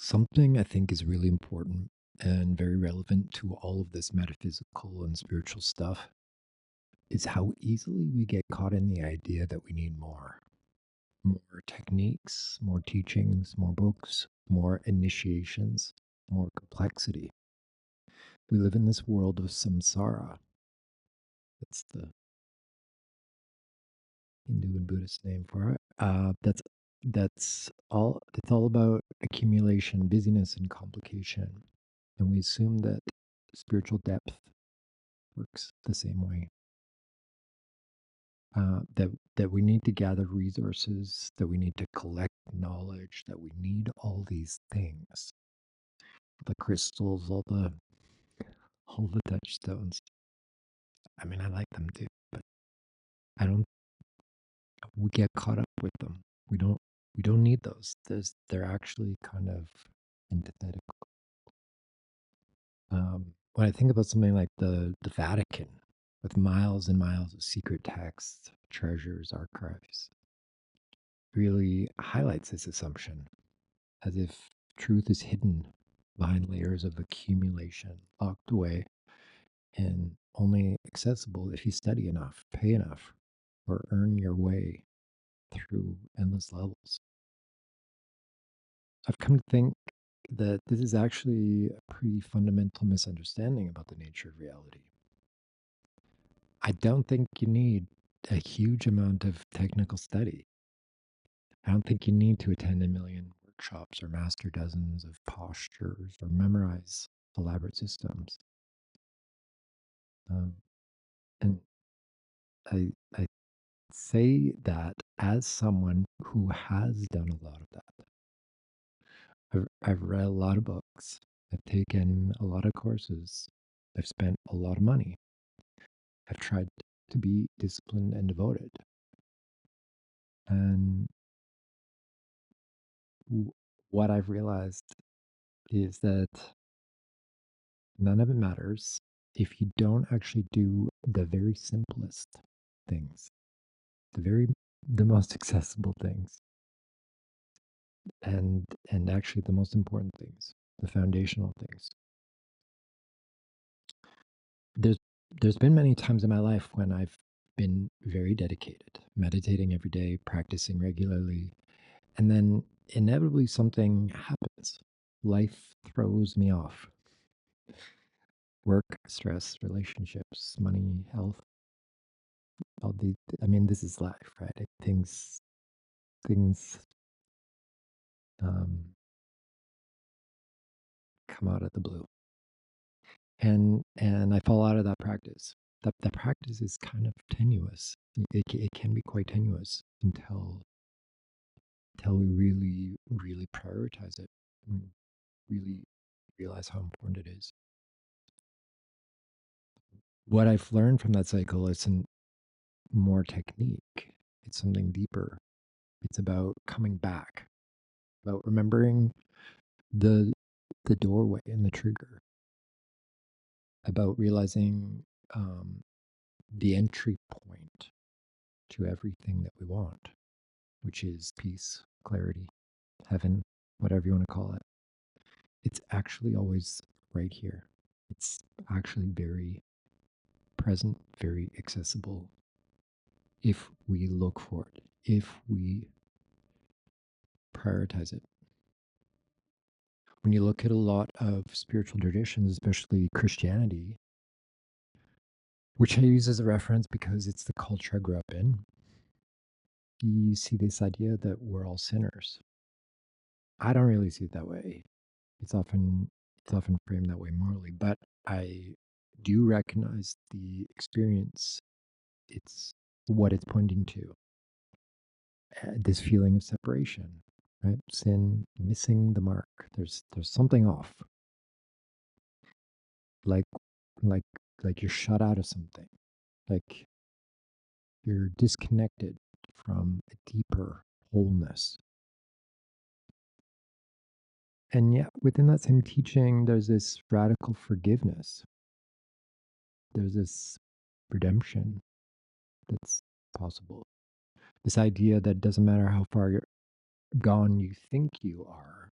Something I think is really important and very relevant to all of this metaphysical and spiritual stuff is how easily we get caught in the idea that we need more. More techniques, more teachings, more books, more initiations, more complexity. We live in this world of samsara. That's the Hindu and Buddhist name for it. It's all about accumulation, busyness, and complication. And we assume that spiritual depth works the same way. That we need to gather resources, that we need to collect knowledge, that we need all these things, the crystals, all the touchstones. I mean, I like them too, but I don't. We get caught up with them. We don't. We don't need those. They're actually kind of antithetical. When I think about something like the Vatican, with miles and miles of secret texts, treasures, archives, really highlights this assumption, as if truth is hidden behind layers of accumulation, locked away, and only accessible if you study enough, pay enough, or earn your way through endless levels. I've come to think that this is actually a pretty fundamental misunderstanding about the nature of reality. I don't think you need a huge amount of technical study. I don't think you need to attend a million workshops or master dozens of postures or memorize elaborate systems. Um, and I say that as someone who has done a lot of that. I've read a lot of books. I've taken a lot of courses. I've spent a lot of money. I've tried to be disciplined and devoted. And what I've realized is that none of it matters if you don't actually do the very simplest things, the most accessible things, and actually the most important things, the foundational things. There's there's been many times in my life when I've been very dedicated, meditating every day, practicing regularly, and then inevitably something happens. Life throws me off. Work, stress, relationships, money, health, all the I mean, this is life, right? Things um, come out of the blue, and I fall out of that practice. That practice is kind of tenuous. It can be quite tenuous until we really prioritize it and really realize how important it is. What I've learned from that cycle isn't more technique. It's something deeper. It's about coming back, about remembering the the doorway and the trigger, about realizing the entry point to everything that we want, which is peace, clarity, heaven, whatever you want to call it. It's actually always right here. It's actually very present, very accessible if we look for it, if we prioritize it. When you look at a lot of spiritual traditions, especially Christianity, which I use as a reference because it's the culture I grew up in, you see this idea that we're all sinners. I don't really see it that way. It's often it's often framed that way morally, but I do recognize the experience. It's what it's pointing to. This feeling of separation, right? Sin, missing the mark. There's something off. Like like like you're shut out of something. Like you're disconnected from a deeper wholeness. And yet within that same teaching, there's this radical forgiveness. There's this redemption that's possible. This idea that doesn't matter how far you're gone you think you are,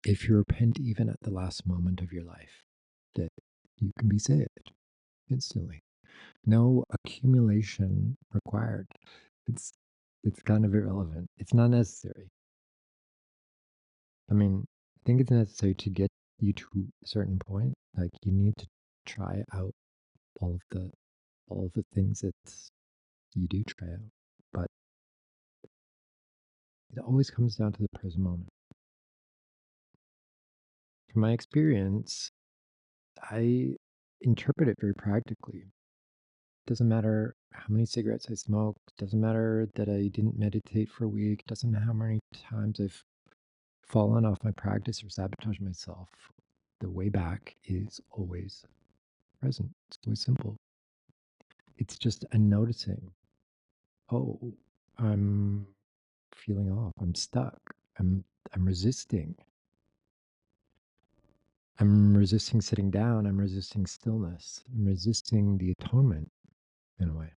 if you repent even at the last moment of your life, that you can be saved instantly. No accumulation required. It's it's kind of irrelevant. It's not necessary. I mean, I think it's necessary to get you to a certain point. Like you need to try out all of the all of the things that you do try out. But it always comes down to the present moment. From my experience, I interpret it very practically. Doesn't matter how many cigarettes I smoke, doesn't matter that I didn't meditate for a week, doesn't matter how many times I've fallen off my practice or sabotaged myself. The way back is always present. It's always simple. It's just a noticing. Oh, I'm feeling off. I'm stuck. I'm resisting. I'm resisting sitting down. I'm resisting stillness. I'm resisting the atonement in a way.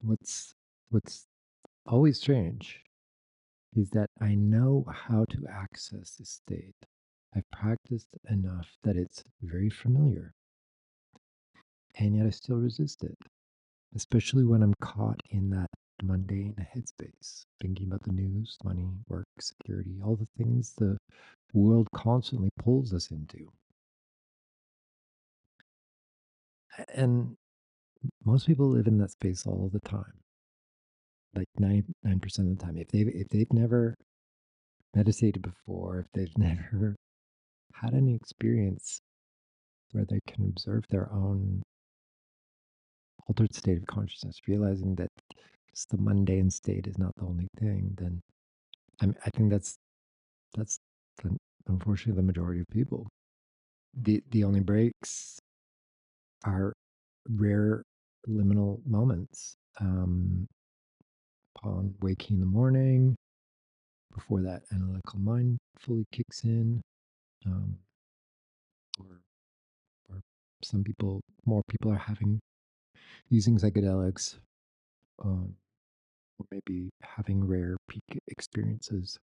What's always strange is that I know how to access this state. I've practiced enough that it's very familiar, and yet I still resist it, especially when I'm caught in that mundane headspace, thinking about the news, money, work, security, all the things the world constantly pulls us into. And most people live in that space all the time, like 99% of the time. If they've never meditated before, if they've never had any experience where they can observe their own altered state of consciousness, realizing that just the mundane state is not the only thing, then I think that's the, unfortunately the majority of people. The only breaks are rare liminal moments upon waking in the morning, before that analytical mind fully kicks in, um, or or some people, more people are having using psychedelics, um, or maybe having rare peak experiences.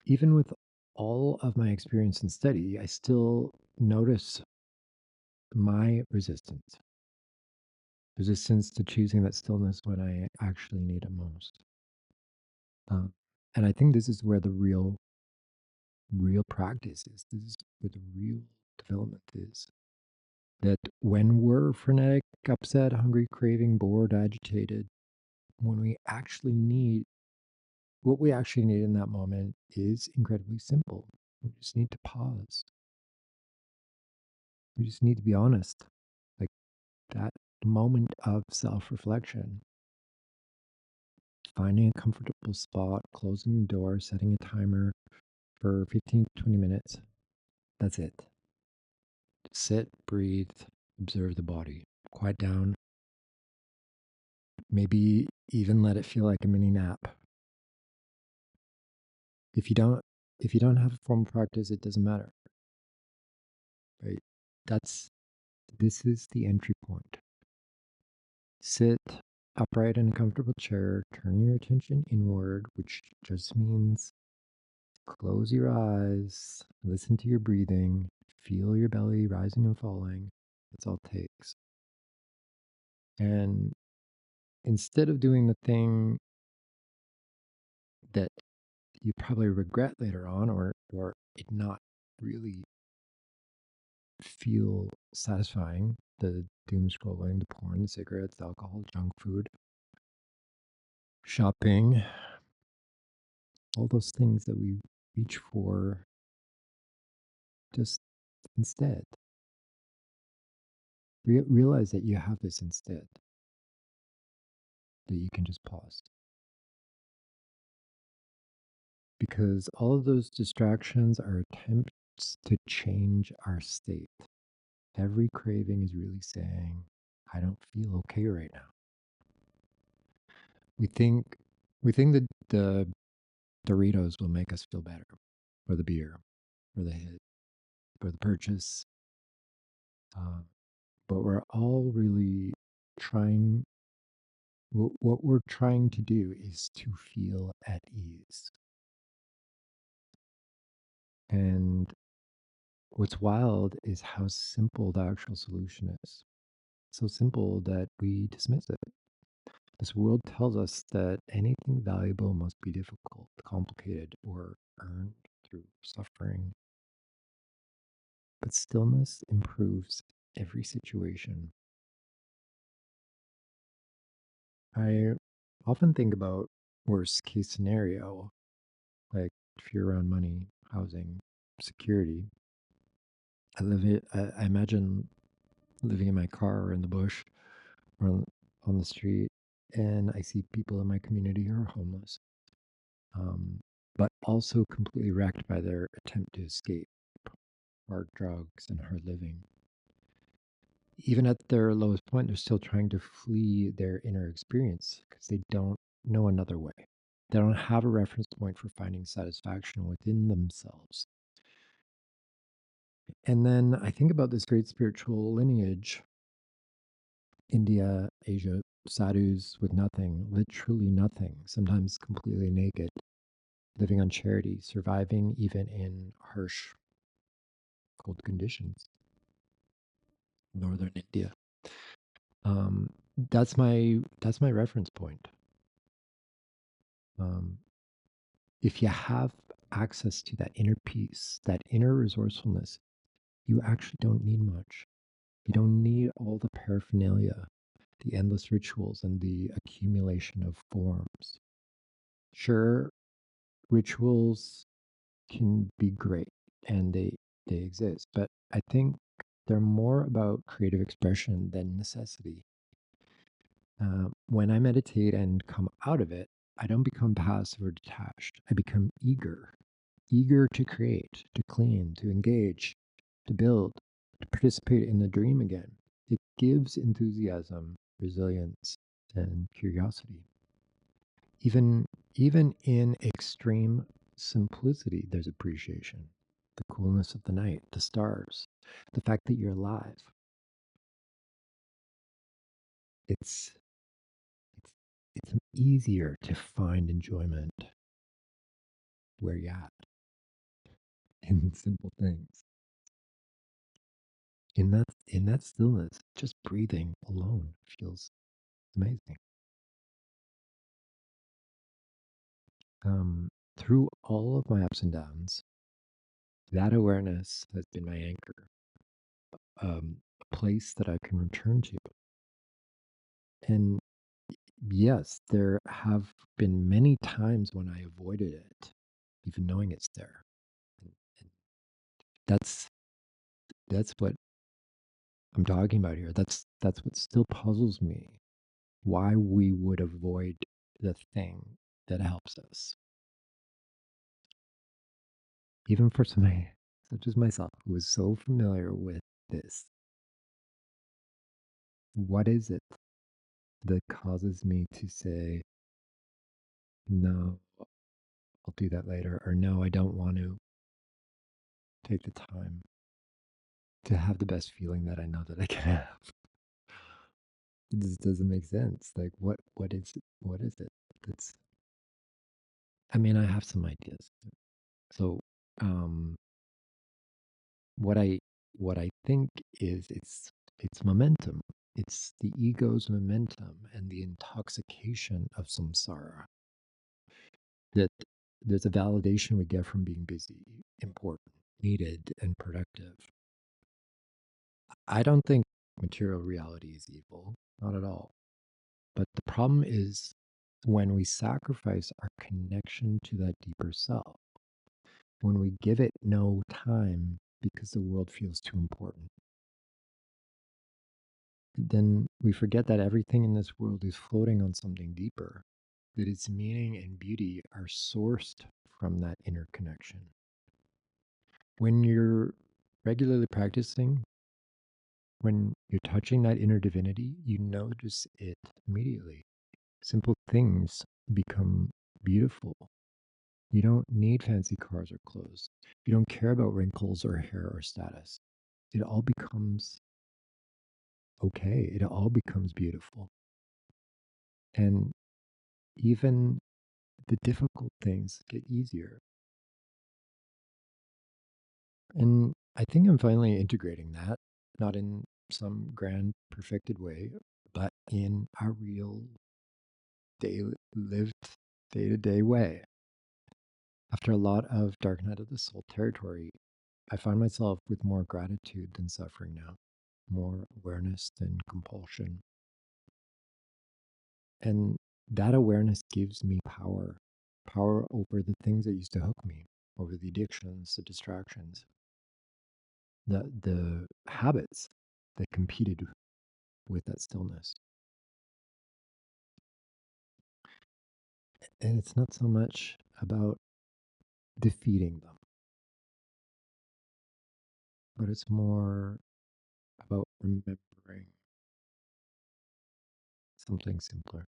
Even with all of my experience and study, I still notice my resistance to choosing that stillness when I actually need it most. Um, and I think this is where the real practice is. This is where the real development is. That when we're frenetic, upset, hungry, craving, bored, agitated, when we actually need what we actually need in that moment is incredibly simple. We just need to pause. We just need to be honest. Like that moment of self reflection, finding a comfortable spot, closing the door, setting a timer for 15 to 20 minutes. That's it. Sit, breathe, observe the body, quiet down, maybe even let it feel like a mini nap. If you don't if you don't have a formal practice, it doesn't matter. Right? That's this is the entry point. Sit upright in a comfortable chair, turn your attention inward, which just means close your eyes, listen to your breathing, feel your belly rising and falling. That's all it takes. And instead of doing the thing that you probably regret later on, or it not really feel satisfying, the doom scrolling, the porn, the cigarettes, the alcohol, junk food, shopping, all those things that we reach for, just instead realize that you have this instead, that you can just pause, because all of those distractions are attempts to change our state. Every craving is really saying, I don't feel okay right now. We think that the Doritos will make us feel better, or the beer, or the hit, or the purchase. Uh, but we're all really trying What we're trying to do is to feel at ease. And what's wild is how simple the actual solution is. So simple that we dismiss it. This world tells us that anything valuable must be difficult, complicated, or earned through suffering. But stillness improves every situation. I often think about worst case scenario, like fear around money, housing, security. I imagine living in my car or in the bush or on the street, and I see people in my community who are homeless, but also completely wrecked by their attempt to escape hard drugs and hard living. Even at their lowest point, they're still trying to flee their inner experience because they don't know another way. They don't have a reference point for finding satisfaction within themselves. And then I think about this great spiritual lineage: India, Asia, sadhus with nothing, literally nothing, sometimes completely naked, living on charity, surviving even in harsh, cold conditions. Northern India. That's my reference point. Um, if you have access to that inner peace, that inner resourcefulness, you actually don't need much. You don't need all the paraphernalia, the endless rituals, and the accumulation of forms. Sure, rituals can be great and they exist, but I think they're more about creative expression than necessity. When I meditate and come out of it, I don't become passive or detached. I become eager, eager to create, to clean, to engage, to build, to participate in the dream again. It gives enthusiasm, resilience, and curiosity. Even even in extreme simplicity, there's appreciation. The coolness of the night, the stars, the fact that you're alive. It's it's easier to find enjoyment where you're at in simple things. In that stillness, just breathing alone feels amazing. Through all of my ups and downs, that awareness has been my anchor, a place that I can return to. And yes, there have been many times when I avoided it, even knowing it's there. And that's that's what I'm talking about here. That's what still puzzles me. Why we would avoid the thing that helps us. Even for somebody such as myself who is so familiar with this, what is it that causes me to say, no, I'll do that later, or no, I don't want to take the time to have the best feeling that I know that I can have? It just doesn't make sense. Like what is it? What is it? That's I mean, I have some ideas. So um what I what I think is it's momentum. It's the ego's momentum and the intoxication of samsara that there's a validation we get from being busy, important, needed, and productive. I don't think material reality is evil, not at all. But the problem is when we sacrifice our connection to that deeper self, when we give it no time because the world feels too important, then we forget that everything in this world is floating on something deeper, that its meaning and beauty are sourced from that inner connection. When you're regularly practicing, when you're touching that inner divinity, you notice it immediately. Simple things become beautiful. You don't need fancy cars or clothes. You don't care about wrinkles or hair or status. It all becomes okay. It all becomes beautiful. And even the difficult things get easier. And I think I'm finally integrating that, not in some grand perfected way, but in a real daily lived day to day way. After a lot of dark night of the soul territory, I find myself with more gratitude than suffering now, more awareness than compulsion. And that awareness gives me power over the things that used to hook me, over the addictions, the distractions, the habits that competed with that stillness. And it's not so much about defeating them, but it's more about remembering something simpler.